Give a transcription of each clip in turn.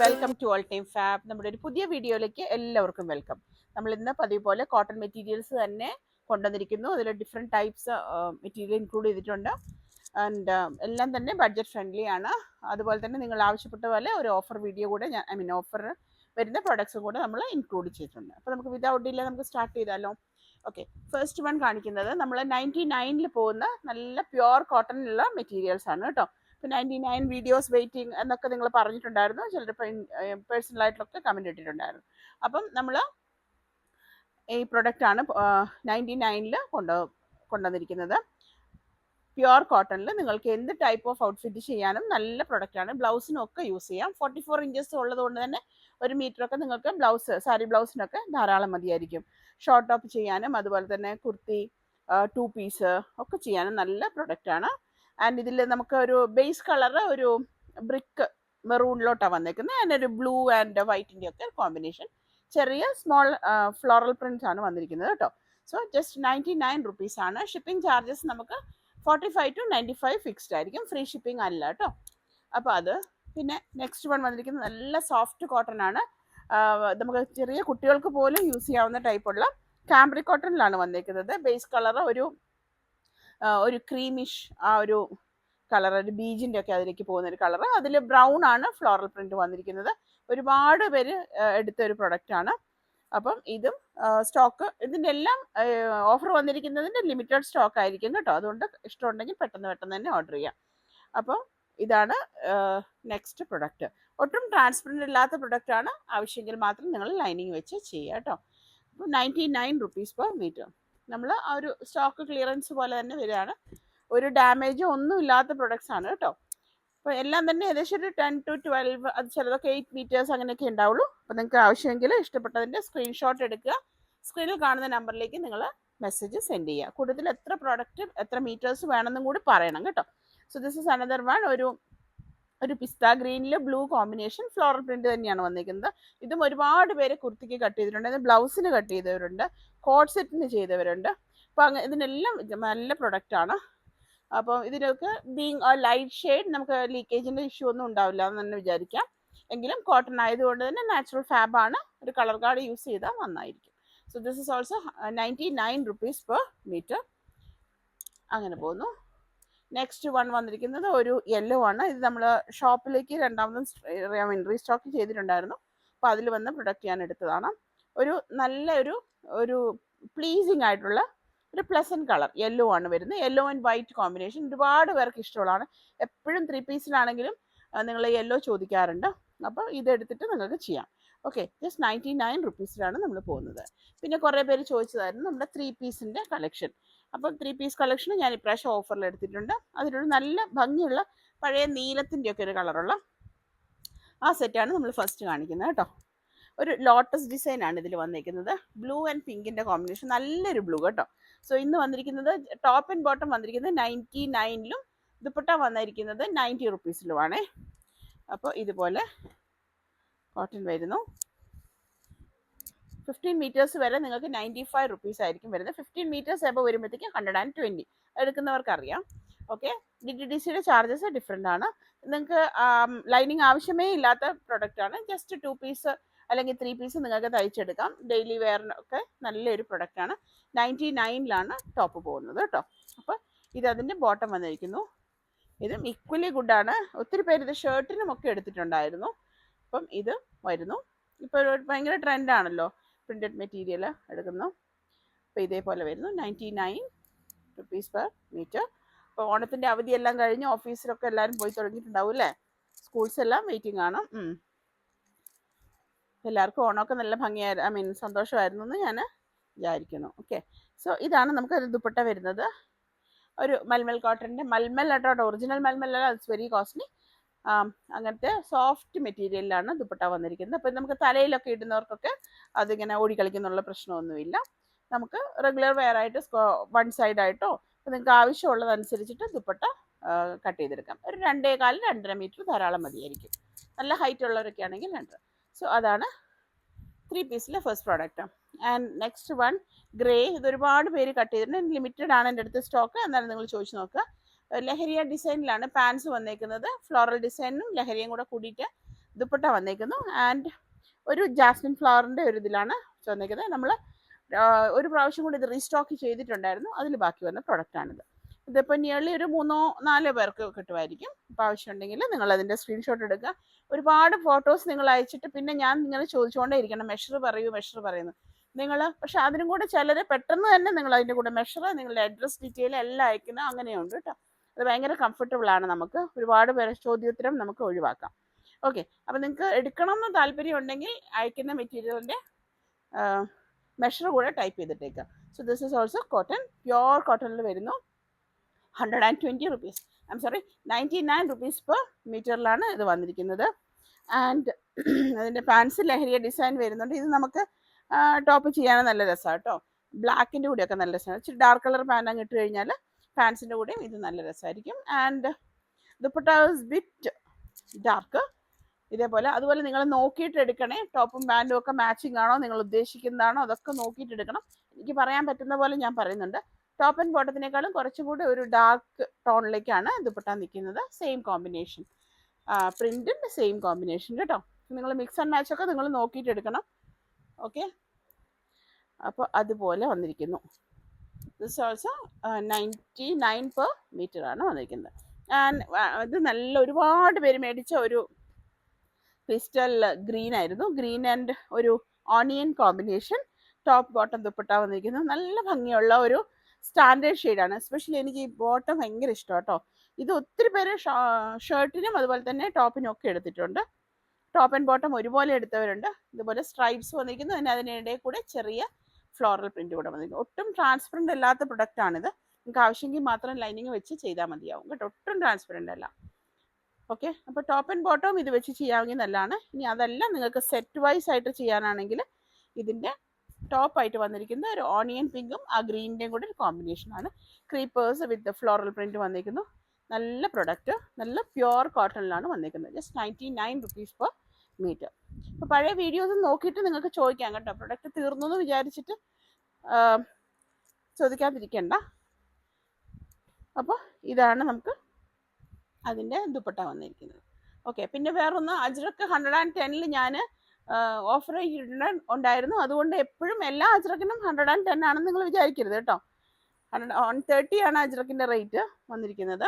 Welcome to all time fab. നമ്മുടെ ഒരു പുതിയ വീഡിയോയിലേക്ക് എല്ലാവർക്കും വെൽക്കം. നമ്മൾ ഇന്ന് പതിവ് പോലെ കോട്ടൺ മെറ്റീരിയൽസ് തന്നെ കൊണ്ടുവന്നിരിക്കുന്നു. അതിൽ ഡിഫറെൻറ്റ് ടൈപ്സ് മെറ്റീരിയൽ ഇൻക്ലൂഡ് ചെയ്തിട്ടുണ്ട്. ആൻഡ് എല്ലാം തന്നെ ബഡ്ജറ്റ് ഫ്രണ്ട്ലി ആണ്. അതുപോലെ തന്നെ നിങ്ങൾ ആവശ്യപ്പെട്ട പോലെ ഒരു ഓഫർ വീഡിയോ കൂടെ ഓഫർ വരുന്ന പ്രൊഡക്ട്സും കൂടെ നമ്മൾ ഇൻക്ലൂഡ് ചെയ്തിട്ടുണ്ട്. അപ്പോൾ നമുക്ക് വിതൗട്ട് ഡിലേ നമുക്ക് സ്റ്റാർട്ട് ചെയ്താലോ? ഓക്കെ, ഫസ്റ്റ് വൺ കാണിക്കുന്നത് നമ്മൾ 99 പോകുന്ന നല്ല പ്യുവർ കോട്ടണിലുള്ള മെറ്റീരിയൽസ് ആണ് കേട്ടോ. ഇപ്പോൾ 99 വീഡിയോസ് വെയിറ്റിംഗ് എന്നൊക്കെ നിങ്ങൾ പറഞ്ഞിട്ടുണ്ടായിരുന്നു. ചിലർ പേഴ്സണലായിട്ടൊക്കെ കമൻറ്റ് ഇട്ടിട്ടുണ്ടായിരുന്നു. അപ്പം നമ്മൾ ഈ പ്രൊഡക്റ്റാണ് 99 കൊണ്ടുവന്നിരിക്കുന്നത്. പ്യുവർ കോട്ടണിൽ നിങ്ങൾക്ക് എന്ത് ടൈപ്പ് ഓഫ് ഔട്ട്ഫിറ്റ് ചെയ്യാനും നല്ല പ്രൊഡക്റ്റാണ്. ബ്ലൗസിനും ഒക്കെ യൂസ് ചെയ്യാം. 44 ഇഞ്ചസ് ഉള്ളത് കൊണ്ട് തന്നെ 1 മീറ്ററൊക്കെ നിങ്ങൾക്ക് സാരി ബ്ലൗസിനൊക്കെ ധാരാളം മതിയായിരിക്കും. ഷോർട്ട് ടോപ്പ് ചെയ്യാനും അതുപോലെ തന്നെ കുർത്തി, 2 പീസ് ഒക്കെ ചെയ്യാനും നല്ല പ്രൊഡക്റ്റാണ്. ആൻഡ് ഇതിൽ നമുക്ക് ഒരു ബേസ് കളർ ഒരു ബ്രിക്ക് മെറൂണിലോട്ടാണ് വന്നേക്കുന്നത്. ആൻഡ് ഒരു ബ്ലൂ ആൻഡ് വൈറ്റിൻ്റെ ഒക്കെ കോമ്പിനേഷൻ. ചെറിയ സ്മോൾ ഫ്ലോറൽ പ്രിൻറ്റ്സ് ആണ് വന്നിരിക്കുന്നത് കേട്ടോ. സോ ജസ്റ്റ് 99 റുപ്പീസ് ആണ്. ഷിപ്പിംഗ് ചാർജസ് നമുക്ക് 45 to 95 ഫിക്സ്ഡ് ആയിരിക്കും. ഫ്രീ ഷിപ്പിംഗ് അല്ല കേട്ടോ. അപ്പോൾ അത് പിന്നെ നെക്സ്റ്റ് വൺ വന്നിരിക്കുന്നത് നല്ല സോഫ്റ്റ് കോട്ടൺ ആണ്. നമുക്ക് ചെറിയ കുട്ടികൾക്ക് പോലും യൂസ് ചെയ്യാവുന്ന ടൈപ്പുള്ള കാംബ്രിക് കോട്ടണിലാണ് വന്നിരിക്കുന്നത്. ബേസ് കളർ ഒരു ക്രീമിഷ് ഒരു കളർ, ഒരു ബീജിൻ്റെ ഒക്കെ അതിലേക്ക് പോകുന്ന ഒരു കളർ. അതിൽ ബ്രൗൺ ആണ് ഫ്ലോറൽ പ്രിന്റ് വന്നിരിക്കുന്നത്. ഒരുപാട് പേര് എടുത്ത ഒരു പ്രൊഡക്റ്റ് ആണ്. അപ്പം ഇതും സ്റ്റോക്ക് ഇതിൻ്റെ എല്ലാം ഓഫർ വന്നിരിക്കുന്നതിൻ്റെ ലിമിറ്റഡ് സ്റ്റോക്ക് ആയിരിക്കും കേട്ടോ. അതുകൊണ്ട് ഇഷ്ടമുണ്ടെങ്കിൽ പെട്ടെന്ന് തന്നെ ഓർഡർ ചെയ്യാം. അപ്പോൾ ഇതാണ് നെക്സ്റ്റ് പ്രൊഡക്റ്റ്. ഒട്ടും ട്രാൻസ്പെറൻറ്റ് ഇല്ലാത്ത പ്രൊഡക്റ്റ് ആണ്. ആവശ്യമെങ്കിൽ മാത്രം നിങ്ങൾ ലൈനിങ് വെച്ച് ചെയ്യുക കേട്ടോ. അപ്പോൾ 99 റുപ്പീസ് പെർ മീറ്റർ. നമ്മൾ ആ ഒരു സ്റ്റോക്ക് ക്ലിയറൻസ് പോലെ തന്നെ വരികയാണ്. ഒരു ഡാമേജ് ഒന്നും ഇല്ലാത്ത പ്രൊഡക്ട്സ് ആണ് കേട്ടോ. അപ്പോൾ എല്ലാം തന്നെ ഏകദേശം ഒരു 10 to 12, അത് ചിലതൊക്കെ 8 മീറ്റേഴ്സ് അങ്ങനെയൊക്കെ ഉണ്ടാവുള്ളൂ. അപ്പോൾ നിങ്ങൾക്ക് ആവശ്യമെങ്കിൽ ഇഷ്ടപ്പെട്ടതിൻ്റെ സ്ക്രീൻഷോട്ട് എടുക്കുക. സ്ക്രീനിൽ കാണുന്ന നമ്പറിലേക്ക് നിങ്ങൾ മെസ്സേജ് സെൻഡ് ചെയ്യുക. കൂടുതൽ എത്ര പ്രോഡക്റ്റ് എത്ര മീറ്റേഴ്സ് വേണമെന്നും കൂടി പറയണം കേട്ടോ. So this is another one. ഒരു പിസ്ത ഗ്രീനിൽ ബ്ലൂ കോമ്പിനേഷൻ ഫ്ലോറൽ പ്രിന്റ് തന്നെയാണ് വന്നിരിക്കുന്നത്. ഇതും ഒരുപാട് പേര് കുർത്തിക്ക് കട്ട് ചെയ്തിട്ടുണ്ട്. ഇത് ബ്ലൗസിന് കട്ട് ചെയ്തവരുണ്ട്, കോഡ് സെറ്റിന് ചെയ്തവരുണ്ട്. അപ്പോൾ ഇതിനെല്ലാം നല്ല പ്രൊഡക്റ്റാണ്. അപ്പോൾ ഇതിനൊക്കെ ബീങ് ലൈറ്റ് ഷെയ്ഡ് നമുക്ക് ലീക്കേജിൻ്റെ ഇഷ്യൂ ഒന്നും ഉണ്ടാവില്ല എന്ന് തന്നെ വിചാരിക്കാം. എങ്കിലും കോട്ടൺ ആയതുകൊണ്ട് തന്നെ നാച്ചുറൽ ഫാബാണ്. ഒരു കളർ കാർഡ് യൂസ് ചെയ്താൽ നന്നായിരിക്കും. So this is also 99 rupees per metre. അങ്ങനെ പോകുന്നു. നെക്സ്റ്റ് വൺ വന്നിരിക്കുന്നത് ഒരു യെല്ലോ ആണ്. ഇത് നമ്മൾ ഷോപ്പിലേക്ക് രണ്ടാമതും റീസ്റ്റോക്ക് ചെയ്തിട്ടുണ്ടായിരുന്നു. അപ്പോൾ അതിൽ വന്ന പ്രൊഡക്റ്റ് ഞാൻ എടുത്തതാണ്. നല്ല ഒരു പ്ലീസിങ് ആയിട്ടുള്ള ഒരു പ്ലസൻറ്റ് കളർ യെല്ലോ ആണ് വരുന്നത്. യെല്ലോ ആൻഡ് വൈറ്റ് കോമ്പിനേഷൻ ഒരുപാട് പേർക്ക് ഇഷ്ടമുള്ളതാണ്. എപ്പോഴും 3 പീസിലാണെങ്കിലും നിങ്ങൾ യെല്ലോ ചോദിക്കാറുണ്ട്. അപ്പോൾ ഇതെടുത്തിട്ട് നിങ്ങൾക്ക് ചെയ്യാം. ഓക്കെ, ജസ്റ്റ് 99 റുപ്പീസിലാണ് നമ്മൾ പോകുന്നത്. പിന്നെ കുറേ പേര് ചോദിച്ചതായിരുന്നു നമ്മുടെ 3 പീസിൻ്റെ കളക്ഷൻ. അപ്പം 3 പീസ് കളക്ഷൻ ഞാൻ ഇപ്രാവശ്യം ഓഫറിൽ എടുത്തിട്ടുണ്ട്. അതിലൊരു നല്ല ഭംഗിയുള്ള പഴയ നീലത്തിൻ്റെയൊക്കെ ഒരു കളറുള്ള ആ സെറ്റാണ് നമ്മൾ ഫസ്റ്റ് കാണിക്കുന്നത് കേട്ടോ. ഒരു ലോട്ടസ് ഡിസൈൻ ആണ് ഇതിൽ വന്നിരിക്കുന്നത്. ബ്ലൂ ആൻഡ് പിങ്കിൻ്റെ കോമ്പിനേഷൻ, നല്ലൊരു ബ്ലൂ കേട്ടോ. സോ ഇന്ന് വന്നിരിക്കുന്നത് ടോപ്പ് ആൻഡ് ബോട്ടം വന്നിരിക്കുന്നത് 99-ലും ദുപ്പട്ട വന്നിരിക്കുന്നത് 90 റുപ്പീസിലുമാണേ. അപ്പോൾ ഇതുപോലെ കോട്ടൺ വരുന്നു. 15 മീറ്റേഴ്സ് വരെ നിങ്ങൾക്ക് 95 റുപ്പീസ് ആയിരിക്കും വരുന്നത്. 15 മീറ്റേഴ്സ് എബോ വരുമ്പോഴത്തേക്കും 120 എടുക്കുന്നവർക്ക് അറിയാം. ഓക്കെ, DTDCയുടെ ചാർജസ് ഡിഫറെൻ്റ് ആണ്. നിങ്ങൾക്ക് ലൈനിങ് ആവശ്യമേ ഇല്ലാത്ത പ്രൊഡക്റ്റ് ആണ്. ജസ്റ്റ് 2 പീസ് അല്ലെങ്കിൽ 3 പീസ് നിങ്ങൾക്ക് തയ്ച്ചെടുക്കാം. ഡെയിലി വെയറിനൊക്കെ നല്ലൊരു പ്രൊഡക്റ്റാണ്. 99-ലാണ് ടോപ്പ് പോകുന്നത് കേട്ടോ. അപ്പോൾ ഇതതിൻ്റെ ബോട്ടം വന്നിരിക്കുന്നു. ഇതും ഈക്വലി ഗുഡാണ്. ഒത്തിരി പേര് ഇത് ഷർട്ടിനും ഒക്കെ എടുത്തിട്ടുണ്ടായിരുന്നു. അപ്പം ഇത് വരുന്നു. ഇപ്പോൾ ഭയങ്കര ട്രെൻഡാണല്ലോ പ്രിൻറ്റഡ് മെറ്റീരിയൽ എടുക്കുന്നു. അപ്പോൾ ഇതേപോലെ വരുന്നു. 99 റുപ്പീസ് പെർ മീറ്റർ. അപ്പോൾ ഓണത്തിൻ്റെ അവധിയെല്ലാം കഴിഞ്ഞ് ഓഫീസിലൊക്കെ എല്ലാവരും പോയി തുടങ്ങിയിട്ടുണ്ടാവും അല്ലേ? സ്കൂൾസ് എല്ലാം വെയിറ്റിംഗ് ആണ്. എല്ലാവർക്കും ഓണമൊക്കെ നല്ല ഭംഗിയായിരുന്നു, സന്തോഷമായിരുന്നു എന്ന് ഞാൻ വിചാരിക്കുന്നു. ഓക്കെ, സോ ഇതാണ് നമുക്ക് ദുപ്പട്ട വരുന്നത്. ഒരു മൽമൽ കോട്ടൻ്റെ malmal original malmal, it's very costly. അങ്ങനത്തെ സോഫ്റ്റ് മെറ്റീരിയലിലാണ് ദുപ്പട്ട വന്നിരിക്കുന്നത്. അപ്പം നമുക്ക് തലയിലൊക്കെ ഇടുന്നവർക്കൊക്കെ അതിങ്ങനെ ഓടിക്കളിക്കുന്നുള്ള പ്രശ്നമൊന്നുമില്ല. നമുക്ക് റെഗുലർ വെയർ ആയിട്ട് 1 സൈഡായിട്ടോ അപ്പോൾ നിങ്ങൾക്ക് ആവശ്യമുള്ളതനുസരിച്ചിട്ട് ദുപ്പട്ട കട്ട് ചെയ്തെടുക്കാം. ഒരു 2.25-2.5 മീറ്റർ ധാരാളം മതിയായിരിക്കും. നല്ല ഹൈറ്റ് ഉള്ളവരൊക്കെ ആണെങ്കിൽ 2. സോ അതാണ് 3 പീസിലെ first product. And next one grey. ഇത് ഒരുപാട് പേര് കട്ട് ചെയ്തിട്ടുണ്ട്. ലിമിറ്റഡ് ആണ് എൻ്റെ അടുത്ത് സ്റ്റോക്ക്. എന്നാലും നിങ്ങൾ ചോദിച്ചു നോക്കുക. ലഹരിയ ഡിസൈനിലാണ് പാൻസ് വന്നേക്കുന്നത്. ഫ്ലോറൽ ഡിസൈനും ലഹരിയും കൂടെ കൂടിയിട്ട് ദുപ്പട്ട വന്നേക്കുന്നു. ആൻഡ് ഒരു ജാസ്മിൻ ഫ്ലവറിൻ്റെ ഒരു ഇതിലാണ് വന്നേക്കുന്നത്. നമ്മൾ ഒരു പ്രാവശ്യം കൂടി ഇത് റീസ്റ്റോക്ക് ചെയ്തിട്ടുണ്ടായിരുന്നു, അതിൽ ബാക്കി വന്ന പ്രൊഡക്റ്റാണിത്. ഇതിപ്പോൾ നിയർലി ഒരു 3-4 പേർക്ക് കിട്ടുമായിരിക്കും. അപ്പോൾ ആവശ്യമുണ്ടെങ്കിൽ നിങ്ങൾ അതിൻ്റെ സ്ക്രീൻഷോട്ട് എടുക്കുക. ഒരുപാട് ഫോട്ടോസ് നിങ്ങൾ അയച്ചിട്ട് പിന്നെ ഞാൻ ഇങ്ങനെ ചോദിച്ചുകൊണ്ടേ ഇരിക്കണം, മെഷർ പറയുന്നു നിങ്ങൾ. പക്ഷെ അതിനും കൂടെ ചിലർ പെട്ടെന്ന് തന്നെ നിങ്ങൾ അതിൻ്റെ കൂടെ മെഷർ, നിങ്ങളുടെ അഡ്രസ് ഡീറ്റെയിൽ എല്ലാം അയക്കുന്ന അങ്ങനെയുണ്ട് കേട്ടോ. അത് ഭയങ്കര കംഫർട്ടബിൾ ആണ്. നമുക്ക് ഒരുപാട് പേരെ ചോദ്യോത്തരം നമുക്ക് ഒഴിവാക്കാം. ഓക്കെ, അപ്പോൾ നിങ്ങൾക്ക് എടുക്കണം എന്ന് താല്പര്യം ഉണ്ടെങ്കിൽ അയക്കുന്ന മെറ്റീരിയലിൻ്റെ മെഷർ കൂടെ ടൈപ്പ് ചെയ്തിട്ടേക്കുക. So this is also cotton, pure കോട്ടണിൽ വരുന്നു. 120 rupees, I'm sorry 99 rupees per മീറ്ററിലാണ് ഇത് വന്നിരിക്കുന്നത്. ആൻഡ് അതിൻ്റെ പാൻസ് ലഹരിയ ഡിസൈൻ വരുന്നുണ്ട്. ഇത് നമുക്ക് ടോപ്പ് ചെയ്യാനും നല്ല രസമാണ് കേട്ടോ. ബ്ലാക്കിൻ്റെ കൂടെയൊക്കെ നല്ല രസമാണ്. ഇച്ചിരി ഡാർക്ക് കളർ പാൻ്റ് അങ്ങ് ഇട്ട് കഴിഞ്ഞാൽ പാൻസിൻ്റെ കൂടെയും ഇത് നല്ല രസമായിരിക്കും. And dupatta is bit dark. ഇതേപോലെ അതുപോലെ നിങ്ങൾ നോക്കിയിട്ട് എടുക്കണേ. ടോപ്പും പാൻറ്റും ഒക്കെ മാച്ചിങ് ആണോ, നിങ്ങൾ ഉദ്ദേശിക്കുന്നതാണോ, അതൊക്കെ നോക്കിയിട്ട് എടുക്കണം. എനിക്ക് പറയാൻ പറ്റുന്ന പോലെ ഞാൻ പറയുന്നുണ്ട്. ടോപ്പ് ആൻഡ് ബോട്ടത്തിനേക്കാളും കുറച്ചും കൂടി ഒരു ഡാർക്ക് ടോണിലേക്കാണ് ദുപ്പട്ട നിൽക്കുന്നത്. സെയിം കോമ്പിനേഷൻ, പ്രിൻറ്റിൻ്റെ സെയിം കോമ്പിനേഷൻ കേട്ടോ. നിങ്ങൾ മിക്സ് ആൻഡ് മാച്ച് ഒക്കെ നിങ്ങൾ നോക്കിയിട്ട് എടുക്കണം. ഓക്കെ, അപ്പോൾ അതുപോലെ വന്നിരിക്കുന്നു. ദിസ് ഓൾസോ 99 per മീറ്റർ ആണ് വന്നിരിക്കുന്നത്. ആൻഡ് ഇത് നല്ല ഒരുപാട് പേര് മേടിച്ച ഒരു ക്രിസ്റ്റൽ ഗ്രീൻ ആയിരുന്നു. ഗ്രീൻ ആൻഡ് ഒരു onion combination top bottom dupatta വന്നിരിക്കുന്നത്. നല്ല ഭംഗിയുള്ള ഒരു സ്റ്റാൻഡേർഡ് ഷെയ്ഡാണ്. എസ്പെഷ്യലി എനിക്ക് ഈ ബോട്ടം ഭയങ്കര ഇഷ്ടം കേട്ടോ. ഇത് ഒത്തിരി പേര് ഷർട്ടിനും അതുപോലെ തന്നെ ടോപ്പിനും ഒക്കെ എടുത്തിട്ടുണ്ട്. ടോപ്പ് ആൻഡ് ബോട്ടം ഒരുപോലെ എടുത്തവരുണ്ട്. ഇതുപോലെ സ്ട്രൈപ്സ് വന്നിരിക്കുന്നു. പിന്നെ അതിനിടയിൽ കൂടെ ചെറിയ ഫ്ലോറൽ പ്രിന്റ് കൂടെ വന്നിരിക്കുന്നു. ഒട്ടും ട്രാൻസ്പെറൻ്റ് അല്ലാത്ത പ്രൊഡക്റ്റാണിത്. നിങ്ങൾക്ക് ആവശ്യമെങ്കിൽ മാത്രം ലൈനിങ് വെച്ച് ചെയ്താൽ മതിയാവും കേട്ടോ. ഒട്ടും ട്രാൻസ്പെറൻ്റ് അല്ല. ഓക്കെ, അപ്പോൾ ടോപ്പ് ആൻഡ് ബോട്ടം ഇത് വെച്ച് ചെയ്യാമെങ്കിൽ നല്ലതാണ്. ഇനി അതല്ല നിങ്ങൾക്ക് സെറ്റ് വൈസ് ആയിട്ട് ചെയ്യാനാണെങ്കിൽ ഇതിൻ്റെ ടോപ്പായിട്ട് വന്നിരിക്കുന്ന ഒരു ഓണിയൻ പിങ്കും ആ ഗ്രീനിൻ്റെയും കൂടെ ഒരു കോമ്പിനേഷനാണ്. ക്രീപ്പേഴ്സ് വിത്ത് ഫ്ലോറൽ പ്രിന്റ് വന്നിരിക്കുന്നു. നല്ല പ്രൊഡക്റ്റ്, നല്ല പ്യുവർ കോട്ടണിലാണ് വന്നിരിക്കുന്നത്. Just 99 rupees per metre. അപ്പോൾ പഴയ വീഡിയോസ് നോക്കിയിട്ട് നിങ്ങൾക്ക് ചോദിക്കാം കേട്ടോ. പ്രൊഡക്റ്റ് തീർന്നു എന്ന് വിചാരിച്ചിട്ട് ചോദിക്കാതിരിക്കണ്ട. അപ്പോൾ ഇതാണ് നമുക്ക് അതിൻ്റെ ദുപ്പട്ട വന്നിരിക്കുന്നത്. ഓക്കെ, പിന്നെ വേറൊന്ന് അജ്രക്ക് 110 ഞാൻ ഓഫർ ഉണ്ടായിരുന്നു. അതുകൊണ്ട് എപ്പോഴും എല്ലാ അജ്രക്കിനും 110 ആണെന്ന് നിങ്ങൾ വിചാരിക്കരുത് കേട്ടോ. 130 ആണ് അജ്രക്കിൻ്റെ റേറ്റ് വന്നിരിക്കുന്നത്.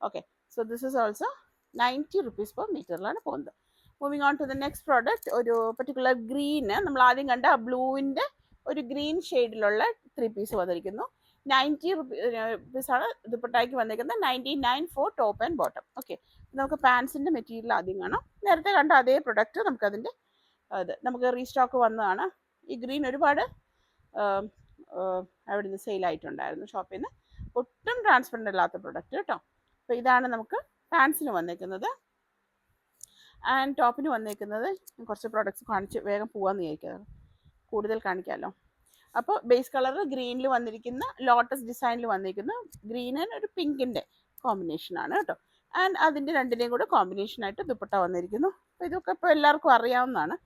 Okay, so this is also 90 rupees per മീറ്ററിലാണ് പോകുന്നത്. Moving on to the next product. ഒരു പെർട്ടിക്കുലർ ഗ്രീന്, നമ്മൾ ആദ്യം കണ്ട ആ ബ്ലൂവിൻ്റെ ഒരു ഗ്രീൻ ഷെയ്ഡിലുള്ള 3 പീസ് വന്നിരിക്കുന്നു. 90 rupees ആണ് ദുപ്പട്ടയ്ക്ക് വന്നിരിക്കുന്നത്. 99 for top and bottom. Okay, നമുക്ക് പാൻസിൻ്റെ മെറ്റീരിയൽ ആദ്യം കാണാം. നേരത്തെ കണ്ട അതേ പ്രൊഡക്റ്റ് നമുക്കതിൻ്റെ നമുക്ക് റീസ്റ്റോക്ക് വന്നതാണ്. ഈ ഗ്രീൻ ഒരുപാട് അവിടെ നിന്ന് സെയിലായിട്ടുണ്ടായിരുന്നു ഷോപ്പിൽ നിന്ന്. ഒട്ടും ട്രാൻസ്പെറൻ്റ് അല്ലാത്ത പ്രൊഡക്റ്റ് കേട്ടോ. അപ്പോൾ ഇതാണ് നമുക്ക് പാൻസിന് വന്നേക്കുന്നത്. ആൻഡ് ടോപ്പിന് വന്നേക്കുന്നത് കുറച്ച് പ്രോഡക്റ്റ്സ് കാണിച്ച് വേഗം പോകാമെന്ന് വിചാരിക്കുന്നത്, കൂടുതൽ കാണിക്കാമല്ലോ. അപ്പോൾ ബേസ് കളർ ഗ്രീനിൽ വന്നിരിക്കുന്ന ലോട്ടസ് ഡിസൈനിൽ വന്നിരിക്കുന്ന ഗ്രീൻ ആൻഡ് ഒരു പിങ്കിൻ്റെ കോമ്പിനേഷനാണ് കേട്ടോ. ആൻഡ് അതിൻ്റെ രണ്ടിനെയും കൂടെ കോമ്പിനേഷനായിട്ട് ദുപ്പട്ട വന്നിരിക്കുന്നു. അപ്പോൾ ഇതൊക്കെ ഇപ്പോൾ എല്ലാവർക്കും അറിയാവുന്നതാണ്.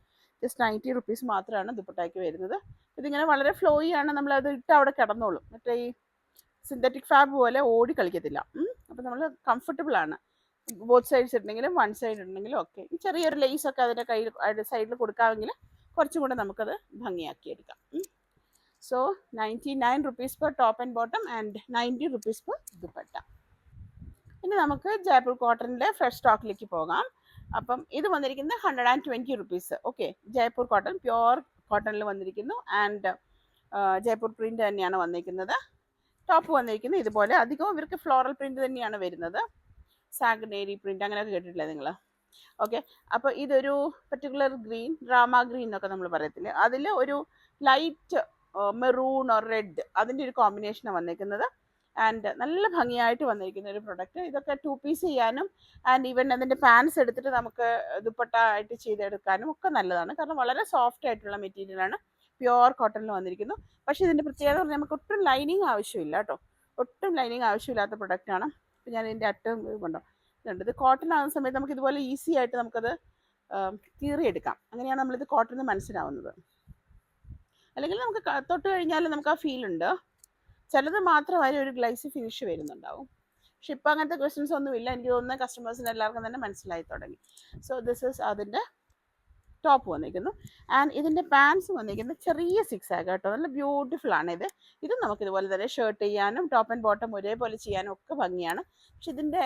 ജസ്റ്റ് 90 rupees മാത്രമാണ് ദുപ്പട്ടയ്ക്ക് വരുന്നത്. ഇതിങ്ങനെ വളരെ ഫ്ലോയി ആണ്, നമ്മളത് ഇട്ട് അവിടെ കിടന്നോളും. മറ്റേ ഈ സിന്തറ്റിക് ഫാബ് പോലെ ഓടി കളിക്കത്തില്ല. അപ്പോൾ നമ്മൾ കംഫർട്ടബിൾ ആണ്. ബോത്ത് സൈഡ്സ് ഇട്ടുണ്ടെങ്കിലും വൺ സൈഡ് ഉണ്ടെങ്കിലും ഒക്കെ. ചെറിയൊരു ലേസൊക്കെ അതിൻ്റെ കയ്യിൽ സൈഡിൽ കൊടുക്കാമെങ്കിൽ കുറച്ചും കൂടെ നമുക്കത് ഭംഗിയാക്കി എടുക്കാം. So 99 rupees per top and bottom and 90 rupees per dupatta. ഇനി നമുക്ക് ജയ്പൂർ കോട്ടണിൻ്റെ ഫ്രഷ് സ്റ്റോക്കിലേക്ക് പോകാം. അപ്പം ഇത് വന്നിരിക്കുന്നത് 120 rupees. Okay, Jaipur cotton pure കോട്ടണിൽ വന്നിരിക്കുന്നു. ആൻഡ് ജയ്പൂർ പ്രിൻ്റ് തന്നെയാണ് വന്നിരിക്കുന്നത്. ടോപ്പ് വന്നിരിക്കുന്നത് ഇതുപോലെ. അധികവും ഇവർക്ക് ഫ്ലോറൽ പ്രിൻ്റ് തന്നെയാണ് വരുന്നത്. സാഗനേരി പ്രിൻ്റ് അങ്ങനെയൊക്കെ കേട്ടിട്ടില്ലേ നിങ്ങൾ? ഓക്കെ, അപ്പോൾ ഇതൊരു പെർട്ടിക്കുലർ ഗ്രീൻ, ഡ്രാമ ഗ്രീൻ എന്നൊക്കെ നമ്മൾ പറയത്തില്ലേ, അതിൽ ഒരു ലൈറ്റ് മെറൂൺ ഓർ റെഡ് അതിൻ്റെ ഒരു കോമ്പിനേഷനാണ് വന്നിരിക്കുന്നത്. ആൻഡ് നല്ല ഭംഗിയായിട്ട് വന്നിരിക്കുന്ന ഒരു പ്രൊഡക്റ്റ്. ഇതൊക്കെ 2 പീസ് ചെയ്യാനും ആൻഡ് ഈവൻ അതിൻ്റെ പാൻസ് എടുത്തിട്ട് നമുക്ക് ദുപ്പട്ട ആയിട്ട് ചെയ്തെടുക്കാനും ഒക്കെ നല്ലതാണ്. കാരണം വളരെ സോഫ്റ്റ് ആയിട്ടുള്ള മെറ്റീരിയലാണ്, പ്യുവർ കോട്ടണിൽ വന്നിരിക്കുന്നു. പക്ഷേ ഇതിൻ്റെ പ്രത്യേകത പറഞ്ഞാൽ നമുക്ക് ഒട്ടും ലൈനിങ് ആവശ്യമില്ല കേട്ടോ. ഒട്ടും ലൈനിങ് ആവശ്യമില്ലാത്ത പ്രൊഡക്റ്റാണ്. അപ്പോൾ ഞാൻ ഇതിൻ്റെ അറ്റം കൊണ്ടോ ഇതുണ്ട്. ഇത് കോട്ടൺ ആകുന്ന സമയത്ത് നമുക്ക് ഇതുപോലെ ഈസി ആയിട്ട് നമുക്കത് കീറിയെടുക്കാം. അങ്ങനെയാണ് നമ്മളിത് കോട്ടൺ എന്ന് മനസ്സിലാവുന്നത്. അല്ലെങ്കിൽ നമുക്ക് തൊട്ട് കഴിഞ്ഞാൽ നമുക്ക് ആ ഫീലുണ്ട്. ചിലത് മാത്രമായി ഒരു ഗ്ലൈസി ഫിനിഷ് വരുന്നുണ്ടാവും. പക്ഷെ ഇപ്പം അങ്ങനത്തെ ക്വസ്റ്റ്യൻസ് ഒന്നും ഇല്ല. എനിക്ക് തോന്നുന്ന കസ്റ്റമേഴ്സിന് എല്ലാവർക്കും തന്നെ മനസ്സിലായി തുടങ്ങി. സോ ദിസ് ഈസ് അതിൻ്റെ ടോപ്പ് വന്നിരിക്കുന്നു. ആൻഡ് ഇതിൻ്റെ പാൻസ് വന്നിരിക്കുന്നത് ചെറിയ 6 ആഗ് കേട്ടോ. നല്ല ബ്യൂട്ടിഫുൾ ആണ് ഇത്. ഇതും നമുക്ക് ഇതുപോലെ തന്നെ ഷർട്ട് ചെയ്യാനും ടോപ്പ് ആൻഡ് ബോട്ടം ഒരേപോലെ ചെയ്യാനും ഒക്കെ ഭംഗിയാണ്. പക്ഷെ ഇതിൻ്റെ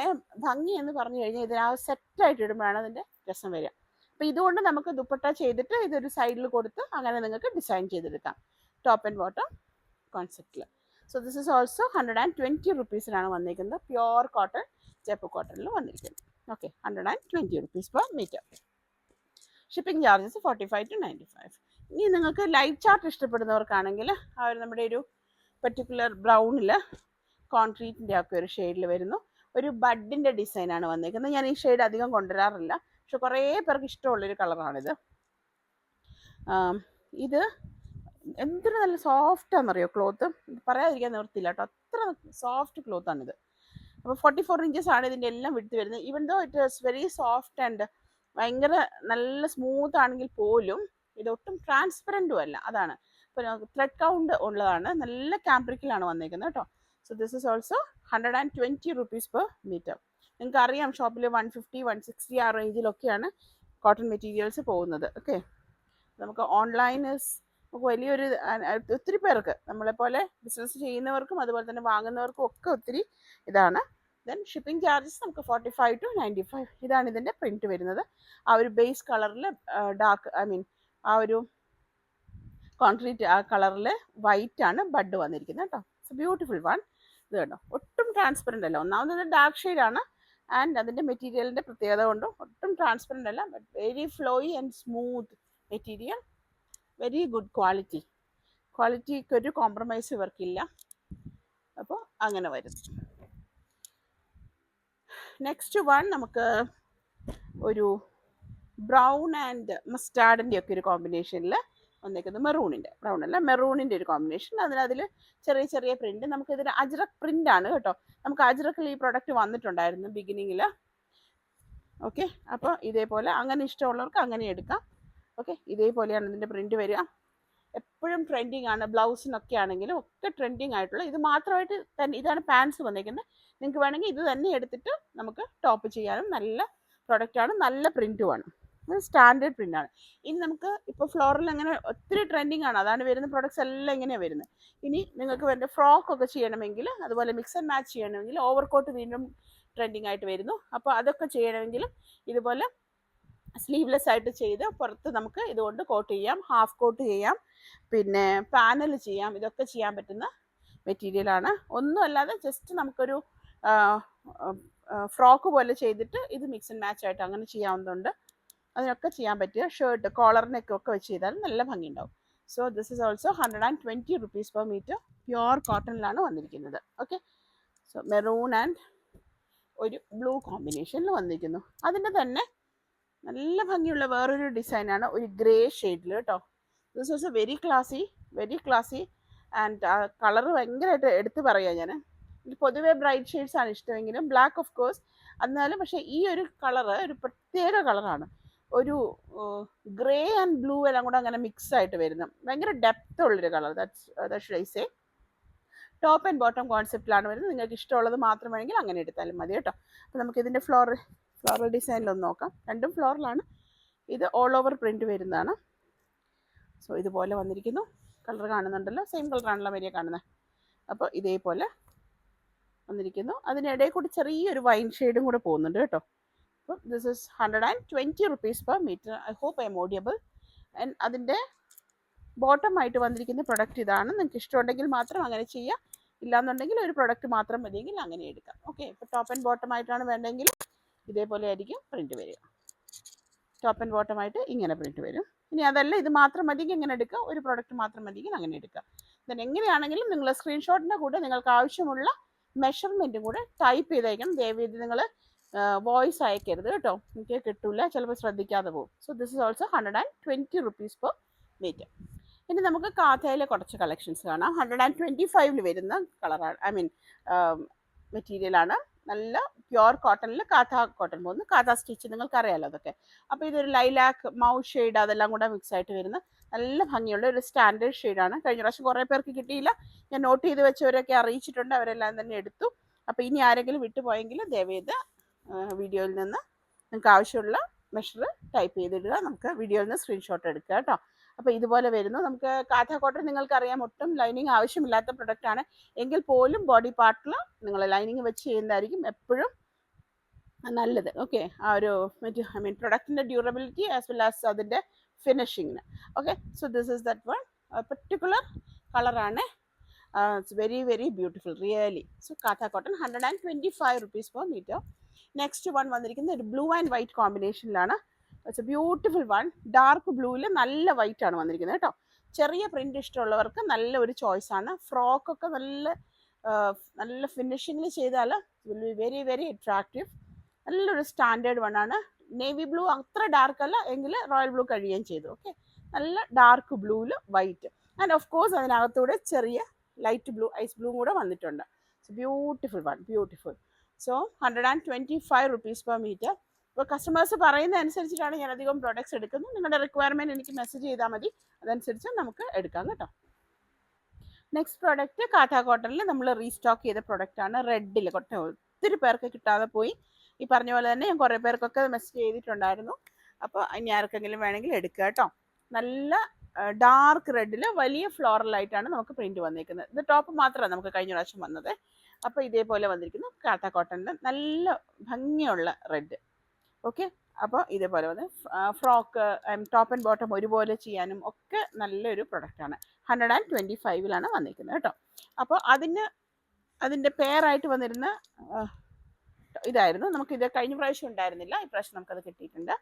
ഭംഗി എന്ന് പറഞ്ഞു കഴിഞ്ഞാൽ ഇതിന് ആ സെറ്റായിട്ട് ഇടുമ്പോഴാണ് അതിൻ്റെ രസം വരിക. അപ്പോൾ ഇതുകൊണ്ട് നമുക്ക് ദുപ്പട്ട ചെയ്തിട്ട് ഇതൊരു സൈഡിൽ കൊടുത്ത് അങ്ങനെ നിങ്ങൾക്ക് ഡിസൈൻ ചെയ്തെടുക്കാം ടോപ്പ് ആൻഡ് ബോട്ടം കോൺസെപ്റ്റിൽ. സോ ദിസ് ഈസ് ഓൾസോ 120 റുപ്പീസിലാണ് വന്നിരിക്കുന്നത്. പ്യുവർ കോട്ടൺ ജയ്പൂർ കോട്ടണിൽ വന്നിരിക്കുന്നത്. Okay, 120 rupees per metre. Shipping charges 45 to 95. ഇനി നിങ്ങൾക്ക് ലൈറ്റ് ചാർട്ട് ഇഷ്ടപ്പെടുന്നവർക്കാണെങ്കിൽ അവർ നമ്മുടെ ഒരു പെർട്ടിക്കുലർ ബ്രൗണിൽ കോൺക്രീറ്റിൻ്റെ ഒക്കെ ഒരു ഷെയ്ഡിൽ വരുന്നു. ഒരു ബഡിൻ്റെ ഡിസൈനാണ് വന്നിരിക്കുന്നത്. ഞാൻ ഈ ഷെയ്ഡ് അധികം കൊണ്ടുവരാറില്ല, പക്ഷെ കുറേ പേർക്ക് ഇഷ്ടമുള്ളൊരു കളറാണിത്. ഇത് എന്തൊരു നല്ല സോഫ്റ്റാണെന്നറിയോ ക്ലോത്ത്, പറയാതിരിക്കാൻ നിവർത്തില്ല കേട്ടോ, അത്ര സോഫ്റ്റ് ക്ലോത്താണിത്. അപ്പോൾ 44 inches ആണ് ഇതിൻ്റെ എല്ലാം വിട്ട് വരുന്നത്. Even though it is very soft and ഭയങ്കര നല്ല സ്മൂത്ത് ആണെങ്കിൽ പോലും ഇതൊട്ടും ട്രാൻസ്പെറൻറ്റും അല്ല. അതാണ് ഇപ്പോൾ ത്രെഡ് കൗണ്ട് ഉള്ളതാണ്. നല്ല ക്യാമ്പ്രിക്കിലാണ് വന്നിരിക്കുന്നത് കേട്ടോ. So this is also 120 rupees per metre. നിങ്ങൾക്ക് അറിയാം ഷോപ്പിൽ 150, 160 ആ റേഞ്ചിലൊക്കെയാണ് കോട്ടൺ മെറ്റീരിയൽസ് പോകുന്നത്. ഓക്കെ, നമുക്ക് ഓൺലൈനേഴ്സ് നമുക്ക് വലിയൊരു ഒത്തിരി പേർക്ക് നമ്മളെപ്പോലെ ബിസിനസ് ചെയ്യുന്നവർക്കും അതുപോലെ തന്നെ വാങ്ങുന്നവർക്കും ഒക്കെ ഒത്തിരി ഇതാണ്. ദെൻ ഷിപ്പിംഗ് ചാർജസ് നമുക്ക് 45 to 95. ഇതാണ് ഇതിൻ്റെ പ്രിൻറ്റ് വരുന്നത്. ആ ഒരു ബേസ് കളറിൽ ഡാർക്ക് ആ ഒരു കോൺക്രീറ്റ് ആ കളറിൽ വൈറ്റ് ആണ് ബഡ് വന്നിരിക്കുന്നത് കേട്ടോ. It's beautiful one. ഇത് കേട്ടോ, ഒട്ടും ട്രാൻസ്പെറൻ്റ് അല്ല. ഒന്നാമത് ഡാർക്ക് ഷെയ്ഡാണ് ആൻഡ് അതിൻ്റെ മെറ്റീരിയലിൻ്റെ പ്രത്യേകത കൊണ്ടും ഒട്ടും ട്രാൻസ്പെറൻ്റ് അല്ല. But very flowy and smooth material, very good quality. ക്വാളിറ്റിക്ക് ഒരു കോംപ്രമൈസ് ഇവർക്കില്ല. അപ്പോൾ അങ്ങനെ വരും. നെക്സ്റ്റ് വൺ നമുക്ക് ഒരു ബ്രൗൺ ആൻഡ് മസ്റ്റാർഡിൻ്റെ ഒക്കെ ഒരു കോമ്പിനേഷനിൽ വന്നേക്കുന്നത്. മെറൂണിൻ്റെ ഒരു കോമ്പിനേഷൻ. അതിൽ ചെറിയ ചെറിയ പ്രിൻറ്റ്. നമുക്കിതിന് അജ്രക് പ്രിൻ്റ് ആണ് കേട്ടോ. നമുക്ക് അജ്രക്കിൽ ഈ പ്രൊഡക്റ്റ് വന്നിട്ടുണ്ടായിരുന്നു ബിഗിനിങ്ങിൽ. ഓക്കെ, അപ്പോൾ ഇതേപോലെ അങ്ങനെ ഇഷ്ടമുള്ളവർക്ക് അങ്ങനെ എടുക്കാം. ഓക്കെ, ഇതേപോലെയാണ് ഇതിൻ്റെ പ്രിൻറ്റ് വരിക. എപ്പോഴും ട്രെൻഡിങ് ആണ്. ബ്ലൗസിനൊക്കെ ആണെങ്കിലും ഒക്കെ ട്രെൻഡിങ് ആയിട്ടുള്ള ഇത് മാത്രമായിട്ട് തന്നെ. ഇതാണ് പാൻസ് വന്നിരിക്കുന്നത്. നിങ്ങൾക്ക് വേണമെങ്കിൽ ഇത് തന്നെ എടുത്തിട്ട് നമുക്ക് ടോപ്പ് ചെയ്യാനും നല്ല പ്രൊഡക്റ്റാണ്, നല്ല പ്രിൻറ്റുമാണ്. സ്റ്റാൻഡേർഡ് പ്രിൻ്റാണ്. ഇനി നമുക്ക് ഇപ്പോൾ ഫ്ലോറിൽ അങ്ങനെ ഒത്തിരി ട്രെൻഡിങ് ആണ്, അതാണ് വരുന്ന പ്രൊഡക്ട്സ് എല്ലാം ഇങ്ങനെയാണ് വരുന്നത്. ഇനി നിങ്ങൾക്ക് വേണ്ട ഫ്രോക്കൊക്കെ ചെയ്യണമെങ്കിൽ, അതുപോലെ മിക്സ് ആൻഡ് മാച്ച് ചെയ്യണമെങ്കിൽ, ഓവർകോട്ട് വീണ്ടും ട്രെൻഡിങ് ആയിട്ട് വരുന്നു. അപ്പോൾ അതൊക്കെ ചെയ്യണമെങ്കിലും ഇതുപോലെ സ്ലീവ്ലെസ് ആയിട്ട് ചെയ്ത് പുറത്ത് നമുക്ക് ഇതുകൊണ്ട് കോട്ട് ചെയ്യാം, ഹാഫ് കോട്ട് ചെയ്യാം, പിന്നെ പാനൽ ചെയ്യാം. ഇതൊക്കെ ചെയ്യാൻ പറ്റുന്ന മെറ്റീരിയലാണ്. ഒന്നും അല്ലാതെ ജസ്റ്റ് നമുക്കൊരു ഫ്രോക്ക് പോലെ ചെയ്തിട്ട് ഇത് മിക്സ് ആൻഡ് മാച്ച് ആയിട്ട് അങ്ങനെ ചെയ്യാവുന്നതുണ്ട്. അതിനൊക്കെ ചെയ്യാൻ പറ്റിയ ഷർട്ട് കോളറിനൊക്കെ ഒക്കെ വെച്ച് ചെയ്താലും നല്ല ഭംഗിയുണ്ടാവും. So this is also 120 rupees per metre. Pure കോട്ടണിലാണ് വന്നിരിക്കുന്നത്. ഓക്കെ, സോ മെറൂൺ ആൻഡ് ഒരു ബ്ലൂ കോമ്പിനേഷനിൽ വന്നിരിക്കുന്നു. അതിൻ്റെ തന്നെ നല്ല ഭംഗിയുള്ള വേറൊരു ഡിസൈനാണ് ഒരു ഗ്രേ ഷെയ്ഡിൽ കേട്ടോ. This was A very ക്ലാസി and colour ഭയങ്കരമായിട്ട് എടുത്ത് പറയാം ഞാൻ. പൊതുവേ ബ്രൈറ്റ് ഷെയ്ഡ്സ് ആണ് ഇഷ്ടമെങ്കിലും ബ്ലാക്ക് ഓഫ് കോഴ്സ് എന്നാലും, പക്ഷേ ഈ ഒരു കളറ് ഒരു പ്രത്യേക കളറാണ്. ഒരു ഗ്രേ ആൻഡ് ബ്ലൂ എല്ലാം കൂടെ അങ്ങനെ മിക്സ് ആയിട്ട് വരുന്ന ഭയങ്കര ഡെപ്ത് ഉള്ളൊരു colour. That should I say. Top and bottom കോൺസെപ്റ്റിലാണ് വരുന്നത്. നിങ്ങൾക്ക് ഇഷ്ടമുള്ളത് മാത്രം വേണമെങ്കിൽ അങ്ങനെ എടുത്താലും മതി കേട്ടോ. അപ്പോൾ നമുക്ക് ഇതിൻ്റെ ഫ്ലോറൽ ഡിസൈനിലൊന്ന് നോക്കാം. രണ്ടും ഫ്ലോറിലാണ്. ഇത് ഓൾ ഓവർ പ്രിൻറ്റ് വരുന്നതാണ്. സോ ഇതുപോലെ വന്നിരിക്കുന്നു. കളർ കാണുന്നുണ്ടല്ലോ, സെയിം കളറാണല്ലോ വരിക കാണുന്നത്. അപ്പോൾ ഇതേപോലെ വന്നിരിക്കുന്നു. അതിനിടയിൽ കൂടി ചെറിയൊരു വൈൻ ഷെയ്ഡും കൂടെ പോകുന്നുണ്ട് കേട്ടോ. അപ്പോൾ this is 120 rupees per metre. I hope I'm audible. And അതിൻ്റെ ബോട്ടമായിട്ട് വന്നിരിക്കുന്ന പ്രൊഡക്റ്റ് ഇതാണ്. നിങ്ങൾക്ക് ഇഷ്ടമുണ്ടെങ്കിൽ മാത്രം അങ്ങനെ ചെയ്യാം, ഇല്ലാന്നുണ്ടെങ്കിൽ ഒരു പ്രൊഡക്റ്റ് മാത്രം മതിയെങ്കിൽ അങ്ങനെ എടുക്കാം. ഓക്കെ, ഇപ്പോൾ ടോപ്പ് ആൻഡ് ബോട്ടമായിട്ടാണ് വേണ്ടെങ്കിൽ ഇതേപോലെ ആയിരിക്കും പ്രിൻറ്റ് വരിക. ടോപ്പ് ആൻഡ് ബോട്ടമായിട്ട് ഇങ്ങനെ പ്രിൻറ്റ് വരും. ഇനി അതല്ല ഇത് മാത്രം മതിയെങ്കിൽ ഇങ്ങനെ എടുക്കുക, ഒരു പ്രൊഡക്റ്റ് മാത്രം മതിയെങ്കിൽ അങ്ങനെ എടുക്കുക. ദെൻ എങ്ങനെയാണെങ്കിലും നിങ്ങൾ സ്ക്രീൻഷോട്ടിൻ്റെ കൂടെ നിങ്ങൾക്ക് ആവശ്യമുള്ള മെഷർമെൻറ്റും കൂടെ ടൈപ്പ് ചെയ്തേക്കണം. ദയവേത് നിങ്ങൾ വോയിസ് അയക്കരുത് കേട്ടോ, എനിക്ക് കിട്ടില്ല, ചിലപ്പോൾ ശ്രദ്ധിക്കാതെ പോകും. So this is also 120 rupees per metre. ഇനി നമുക്ക് കാഥയിലെ കുറച്ച് കളക്ഷൻസ് കാണാം. 125 വരുന്ന കളറാണ്, മെറ്റീരിയലാണ്. നല്ല പ്യുവർ കോട്ടണിൽ കാഥ കോട്ടൺ പോകുന്നു. കാഥ സ്റ്റിച്ച് നിങ്ങൾക്കറിയാമല്ലോ അതൊക്കെ. അപ്പോൾ ഇതൊരു ലൈലാക്ക് മൗ ഷെയ്ഡ് അതെല്ലാം കൂടെ മിക്സ് ആയിട്ട് വരുന്ന നല്ല ഭംഗിയുള്ള ഒരു സ്റ്റാൻഡേർഡ് ഷെയ്ഡാണ്. കഴിഞ്ഞ പ്രാവശ്യം കുറേ പേർക്ക് കിട്ടിയില്ല, ഞാൻ നോട്ട് ചെയ്ത് വെച്ചവരൊക്കെ അറിയിച്ചിട്ടുണ്ട്, അവരെല്ലാം തന്നെ എടുത്തു. അപ്പോൾ ഇനി ആരെങ്കിലും വിട്ടുപോയെങ്കിൽ ദയവേത് വീഡിയോയിൽ നിന്ന് നിങ്ങൾക്ക് ആവശ്യമുള്ള മെഷർ ടൈപ്പ് ചെയ്തിടുക, നമുക്ക് വീഡിയോയിൽ നിന്ന് സ്ക്രീൻഷോട്ട് എടുക്കുക കേട്ടോ. അപ്പോൾ ഇതുപോലെ വരുന്നു. നമുക്ക് കാഥ കോട്ടൺ നിങ്ങൾക്കറിയാം ഒട്ടും ലൈനിങ് ആവശ്യമില്ലാത്ത പ്രൊഡക്റ്റാണ്, എങ്കിൽ പോലും ബോഡി പാർട്ടിൽ നിങ്ങൾ ലൈനിങ് വെച്ച് ചെയ്യുന്നതായിരിക്കും എപ്പോഴും നല്ലത്. ഓക്കെ, ആ ഒരു ഐ മീൻ പ്രൊഡക്റ്റിൻ്റെ ഡ്യൂറബിലിറ്റി ആസ് വെൽ ആസ് അതിൻ്റെ ഫിനിഷിങ്ങിന്. Okay, so this is that one particular കളറാണ്. It's very very beautiful really. So കാഥ cotton 125 rupees per meter. Next one വന്നിരിക്കുന്നത് ഒരു ബ്ലൂ ആൻഡ് വൈറ്റ് കോമ്പിനേഷനിലാണ്. It's a beautiful one. Dark ബ്ലൂവിൽ നല്ല white ആണ് വന്നിരിക്കുന്നത് കേട്ടോ. ചെറിയ പ്രിന്റ് ഇഷ്ടമുള്ളവർക്ക് നല്ല ഒരു ചോയ്സ് ആണ്. ഫ്രോക്കൊക്കെ നല്ല ഫിനിഷിങ്ങിൽ ചെയ്താൽ will be very very attractive. നല്ലൊരു സ്റ്റാൻഡേർഡ് വൺ ആണ്. നേവി ബ്ലൂ അത്ര ഡാർക്ക് അല്ല, എങ്കിൽ റോയൽ ബ്ലൂ കഴിയുകയും ചെയ്തു. ഓക്കെ, നല്ല ഡാർക്ക് ബ്ലൂവിൽ വൈറ്റ് ആൻഡ് ഓഫ് കോഴ്സ് അതിനകത്തൂടെ ചെറിയ ലൈറ്റ് ബ്ലൂ ഐസ് ബ്ലൂ കൂടെ വന്നിട്ടുണ്ട്. Beautiful one, beautiful. So 125 rupees per meter. ഇപ്പോൾ കസ്റ്റമേഴ്സ് പറയുന്ന അനുസരിച്ചിട്ടാണ് ഞാൻ അധികം പ്രോഡക്ട്സ് എടുക്കുന്നത്. നിങ്ങളുടെ റിക്വയർമെൻറ്റ് എനിക്ക് മെസ്സേജ് ചെയ്താൽ മതി, അതനുസരിച്ച് നമുക്ക് എടുക്കാം കേട്ടോ. നെക്സ്റ്റ് പ്രോഡക്റ്റ് കാഥ കോട്ടണിൽ നമ്മൾ റീസ്റ്റോക്ക് ചെയ്ത പ്രൊഡക്റ്റാണ്. റെഡിൽ ഒത്തിരി പേർക്ക് കിട്ടാതെ പോയി. ഈ പറഞ്ഞ പോലെ തന്നെ ഞാൻ കുറേ പേർക്കൊക്കെ മെസ്സേജ് ചെയ്തിട്ടുണ്ടായിരുന്നു. അപ്പോൾ ഇനി ആർക്കെങ്കിലും വേണമെങ്കിൽ എടുക്കുക കേട്ടോ. നല്ല ഡാർക്ക് റെഡിൽ വലിയ ഫ്ലോറലായിട്ടാണ് നമുക്ക് പ്രിന്റ് വന്നിരിക്കുന്നത്. ഇത് ടോപ്പ് മാത്രമാണ് നമുക്ക് കഴിഞ്ഞ പ്രാവശ്യം വന്നത്. അപ്പോൾ ഇതേപോലെ വന്നിരിക്കുന്നു കാഥ കോട്ടണിൻ്റെ നല്ല ഭംഗിയുള്ള റെഡ്. ഓക്കെ, അപ്പോൾ ഇതേപോലെ വന്ന് ഫ്രോക്ക് ടോപ്പ് ആൻഡ് ബോട്ടം ഒരുപോലെ ചെയ്യാനും ഒക്കെ നല്ലൊരു പ്രൊഡക്റ്റാണ്. 125 വന്നിരിക്കുന്നത് കേട്ടോ. അപ്പോൾ അതിൻ്റെ പെയറായിട്ട് വന്നിരുന്ന ഇതായിരുന്നു. നമുക്കിത് കഴിഞ്ഞ പ്രാവശ്യം ഉണ്ടായിരുന്നില്ല, ഈ പ്രാവശ്യം നമുക്കത് കിട്ടിയിട്ടുണ്ട്.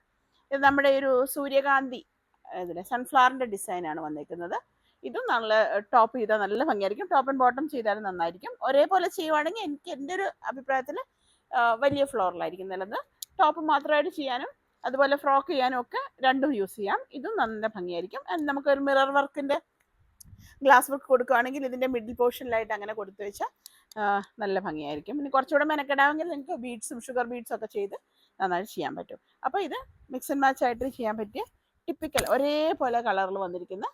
ഇത് നമ്മുടെ ഒരു സൂര്യകാന്തി ഇതിന് സൺഫ്ലവറിൻ്റെ ഡിസൈനാണ് വന്നിരിക്കുന്നത്. ഇതും നല്ല ടോപ്പ് ചെയ്താൽ നല്ല ഭംഗിയായിരിക്കും, ടോപ്പ് ആൻഡ് ബോട്ടം ചെയ്താലും നന്നായിരിക്കും. ഒരേപോലെ ചെയ്യുവാണെങ്കിൽ എനിക്ക് എൻ്റെ ഒരു അഭിപ്രായത്തിൽ വലിയ ഫ്ലോറിലായിരിക്കും നല്ലത്. ടോപ്പ് മാത്രമായിട്ട് ചെയ്യാനും അതുപോലെ ഫ്രോക്ക് ചെയ്യാനും ഒക്കെ രണ്ടും യൂസ് ചെയ്യാം. ഇതും നല്ല ഭംഗിയായിരിക്കും. നമുക്കൊരു മിറർ വർക്കിൻ്റെ ഗ്ലാസ് വർക്ക് കൊടുക്കുകയാണെങ്കിൽ ഇതിൻ്റെ മിഡിൽ പോർഷനിലായിട്ട് അങ്ങനെ കൊടുത്തു വെച്ചാൽ നല്ല ഭംഗിയായിരിക്കും. ഇനി കുറച്ചുകൂടെ മെനക്കെടാമെങ്കിൽ നിങ്ങൾക്ക് ബീഡ്സും ഷുഗർ ബീഡ്സും ഒക്കെ ചെയ്ത് നന്നായിട്ട് ചെയ്യാൻ പറ്റും. അപ്പോൾ ഇത് മിക്സ് ആൻഡ് മാച്ച് ആയിട്ട് ചെയ്യാൻ പറ്റിയ ടിപ്പിക്കൽ ഒരേപോലെ കളറിൽ വന്നിരിക്കുന്ന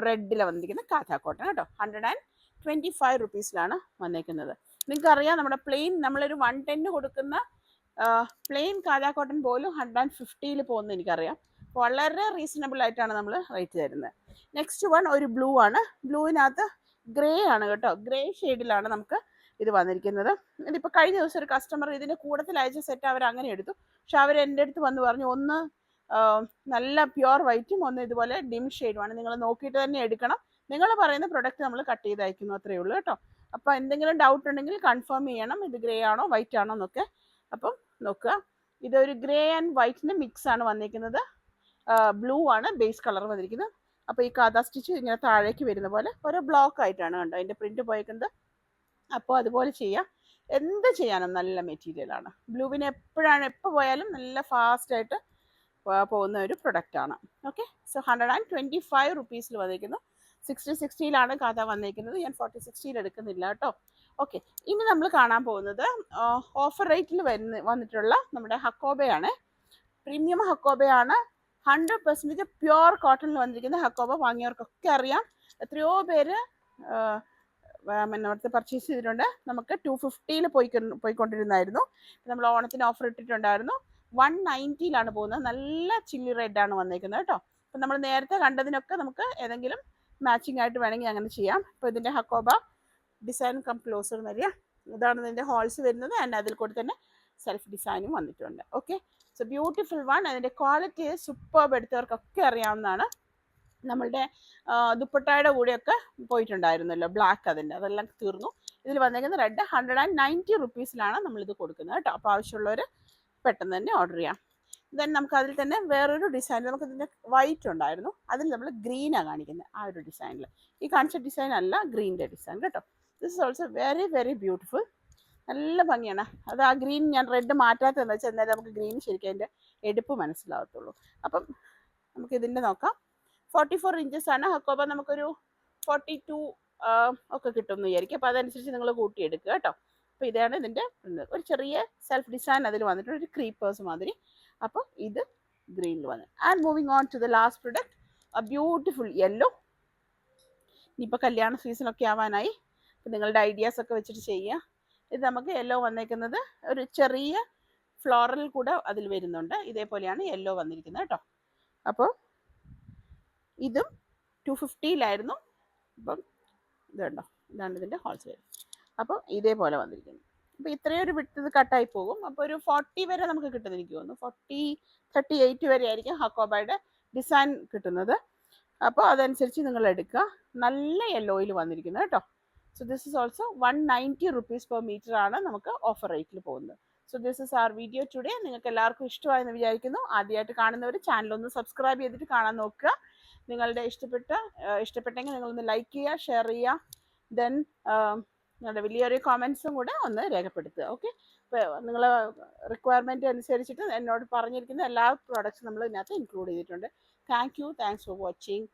റെഡിൽ വന്നിരിക്കുന്ന കാഥ കോട്ടൺ കേട്ടോ. 125 rupees വന്നേക്കുന്നത്. നിങ്ങൾക്കറിയാം നമ്മുടെ പ്ലെയിൻ നമ്മളൊരു 110 കൊടുക്കുന്ന പ്ലെയിൻ കാഥ കോട്ടൺ പോലും 150 പോകുന്നത് എനിക്കറിയാം. വളരെ റീസണബിൾ ആയിട്ടാണ് നമ്മൾ റേറ്റ് തരുന്നത്. നെക്സ്റ്റ് വൺ ഒരു ബ്ലൂ ആണ്. ബ്ലൂവിനകത്ത് ഗ്രേ ആണ് കേട്ടോ. ഗ്രേ ഷെയ്ഡിലാണ് നമുക്ക് ഇത് വന്നിരിക്കുന്നത്. ഇതിപ്പോൾ കഴിഞ്ഞ ദിവസം ഒരു കസ്റ്റമർ ഇതിൻ്റെ കൂടത്തിൽ അയച്ച സെറ്റ് അവർ അങ്ങനെ എടുത്തു. പക്ഷെ അവർ എൻ്റെ അടുത്ത് വന്ന് പറഞ്ഞു ഒന്ന് നല്ല പ്യുവർ വൈറ്റും ഒന്ന് ഇതുപോലെ ഡിം ഷെയ്ഡുമാണ്. നിങ്ങൾ നോക്കിയിട്ട് തന്നെ എടുക്കണം. നിങ്ങൾ പറയുന്ന പ്രൊഡക്റ്റ് നമ്മൾ കട്ട് ചെയ്ത് അയക്കുന്നു, അത്രയേ ഉള്ളൂ കേട്ടോ. അപ്പോൾ എന്തെങ്കിലും ഡൗട്ട് ഉണ്ടെങ്കിൽ കൺഫേം ചെയ്യണം ഇത് ഗ്രേ ആണോ വൈറ്റ് ആണോ എന്നൊക്കെ. അപ്പം നോക്കുക, ഇതൊരു ഗ്രേ ആൻഡ് വൈറ്റിൻ്റെ മിക്സ് ആണ് വന്നിരിക്കുന്നത്. ബ്ലൂ ആണ് ബേസ് കളർ വന്നിരിക്കുന്നത്. അപ്പോൾ ഈ കാഥ സ്റ്റിച്ച് ഇങ്ങനെ താഴേക്ക് വരുന്ന പോലെ ഓരോ ബ്ലോക്ക് ആയിട്ടാണ് കണ്ടോ അതിൻ്റെ പ്രിന്റ് പോയേക്കുന്നത്. അപ്പോൾ അതുപോലെ ചെയ്യാം, എന്ത് ചെയ്യാനും നല്ല മെറ്റീരിയലാണ്. ബ്ലൂവിന് എപ്പോൾ പോയാലും നല്ല ഫാസ്റ്റായിട്ട് പോകുന്ന ഒരു പ്രൊഡക്റ്റാണ്. ഓക്കെ, സോ 125 rupees വന്നിരിക്കുന്നു. 60-60 കാഥ വന്നിരിക്കുന്നത്. ഞാൻ 40-60 എടുക്കുന്നില്ല കേട്ടോ. ഓക്കെ, ഇനി നമ്മൾ കാണാൻ പോകുന്നത് ഓഫർ റേറ്റിൽ വന്നിട്ടുള്ള നമ്മുടെ ഹക്കോബയാണ്. പ്രീമിയം ഹക്കോബയാണ്. 100% പ്യുവർ കോട്ടണിൽ വന്നിരിക്കുന്ന ഹക്കോബ വാങ്ങിയവർക്കൊക്കെ അറിയാം. എത്രയോ പേര് അവിടുത്തെ പർച്ചേസ് ചെയ്തിട്ടുണ്ട്. നമുക്ക് 250 പോയിക്കൊണ്ടിരുന്നായിരുന്നു. നമ്മൾ ഓണത്തിന് ഓഫർ ഇട്ടിട്ടുണ്ടായിരുന്നു. 190 പോകുന്നത്. നല്ല ചില്ലി റെഡാണ് വന്നിരിക്കുന്നത് കേട്ടോ. അപ്പം നമ്മൾ നേരത്തെ കണ്ടതിനൊക്കെ നമുക്ക് ഏതെങ്കിലും മാച്ചിങ് ആയിട്ട് വേണമെങ്കിൽ അങ്ങനെ ചെയ്യാം. ഇപ്പോൾ ഇതിൻ്റെ ഹക്കോബ ഡിസൈൻ കം ക്ലോസർ വരിക, ഇതാണ് ഇതിൻ്റെ ഹോൾസ് വരുന്നത്. ആൻഡ് അതിൽ കൂടെ തന്നെ സെൽഫ് ഡിസൈനും വന്നിട്ടുണ്ട്. Okay, so beautiful one. അതിൻ്റെ ക്വാളിറ്റി സൂപ്പർബ്, എടുത്തവർക്കൊക്കെ അറിയാവുന്നതാണ്. നമ്മളുടെ ദുപ്പട്ടയുടെ കൂടെയൊക്കെ പോയിട്ടുണ്ടായിരുന്നല്ലോ ബ്ലാക്ക്, അതെല്ലാം തീർന്നു. ഇതിൽ വന്നേക്കുന്ന റെഡ് 190 rupees നമ്മളിത് കൊടുക്കുന്നത് കേട്ടോ. അപ്പോൾ ആവശ്യമുള്ളവർ പെട്ടെന്ന് തന്നെ ഓർഡർ ചെയ്യാം. ദെൻ നമുക്ക് അതിൽ തന്നെ വേറൊരു ഡിസൈൻ, നമുക്ക് ഇതിൻ്റെ വൈറ്റ് ഉണ്ടായിരുന്നു, അതിൽ നമ്മൾ ഗ്രീനാണ് കാണിക്കുന്നത്. ആ ഒരു ഡിസൈനിൽ ഈ കാണിച്ച ഡിസൈൻ അല്ല, ഗ്രീൻ്റെ ഡിസൈൻ കേട്ടോ. This is also very very beautiful. നല്ല ഭംഗിയാണ്. അത് ആ ഗ്രീൻ ഞാൻ റെഡ് മാറ്റാത്തതെന്ന് വെച്ചാൽ എന്നാലും നമുക്ക് ഗ്രീൻ ശരിക്കും അതിൻ്റെ എടുപ്പ് മനസ്സിലാവത്തുള്ളൂ. അപ്പം നമുക്ക് ഇതിൻ്റെ നോക്കാം. 44 inches ഹക്കോബ. നമുക്കൊരു 42 ഒക്കെ കിട്ടുമെന്ന് വിചാരിക്കും. അപ്പോൾ അതനുസരിച്ച് നിങ്ങൾ കൂട്ടിയെടുക്കുക കേട്ടോ. അപ്പോൾ ഇതാണ് ഇതിൻ്റെ ഒരു ചെറിയ സെൽഫ് ഡിസൈൻ അതിൽ വന്നിട്ടുണ്ട്, ഒരു ക്രീപ്പേഴ്സ് മാതിരി. അപ്പോൾ ഇത് ഗ്രീനിൽ വന്നു. And moving on to the last product, a beautiful yellow. ഇനിയിപ്പോൾ കല്യാണ സീസണൊക്കെ ആവാനായി. അപ്പോൾ നിങ്ങളുടെ ഐഡിയാസൊക്കെ വെച്ചിട്ട് ചെയ്യുക. ഇത് നമുക്ക് യെല്ലോ വന്നേക്കുന്നത് ഒരു ചെറിയ ഫ്ലോറൽ കൂടെ അതിൽ വരുന്നുണ്ട്. ഇതേപോലെയാണ് യെല്ലോ വന്നിരിക്കുന്നത് കേട്ടോ. അപ്പോൾ ഇതും 250 അപ്പം ഇത് കണ്ടോ, ഇതാണ് ഇതിൻ്റെ ഹോൾസെയിൽ. അപ്പോൾ ഇതേപോലെ വന്നിരിക്കുന്നു. അപ്പോൾ ഇത്രയും ഒരു വിട്ട് ഇത് കട്ടായി പോകും. അപ്പോൾ ഒരു 40 വരെ നമുക്ക് കിട്ടുന്നത് എനിക്ക് തോന്നുന്നു. 38 വരെ ആയിരിക്കും ഹക്കോബയുടെ ഡിസൈൻ കിട്ടുന്നത്. അപ്പോൾ അതനുസരിച്ച് നിങ്ങൾ എടുക്കുക. നല്ല യെല്ലോയിൽ വന്നിരിക്കുന്നത് കേട്ടോ. So this is also 190 rupees per metre ആണ് നമുക്ക് ഓഫർ റേറ്റിൽ പോകുന്നത്. So this is our video today. നിങ്ങൾക്ക് എല്ലാവർക്കും ഇഷ്ടമായെന്ന് വിചാരിക്കുന്നു. ആദ്യമായിട്ട് കാണുന്നവർ ചാനലൊന്ന് സബ്സ്ക്രൈബ് ചെയ്തിട്ട് കാണാൻ നോക്കുക. നിങ്ങളുടെ ഇഷ്ടപ്പെട്ടെങ്കിൽ നിങ്ങളൊന്ന് ലൈക്ക് ചെയ്യുക, ഷെയർ ചെയ്യുക. ദെൻ നിങ്ങളുടെ വലിയൊരു കമൻസും കൂടെ ഒന്ന് രേഖപ്പെടുത്തുക. ഓക്കെ, ഇപ്പോൾ നിങ്ങൾ റിക്വയർമെൻറ്റ് അനുസരിച്ചിട്ട് എന്നോട് പറഞ്ഞിരിക്കുന്ന എല്ലാ പ്രോഡക്റ്റ്സും നമ്മൾ ഇതിനകത്ത് ഇൻക്ലൂഡ് ചെയ്തിട്ടുണ്ട്. Thank you. Thanks for watching.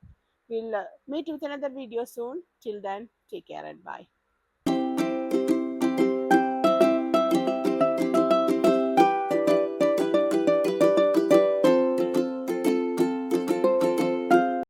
We'll meet with another video soon. Till then, take care and bye.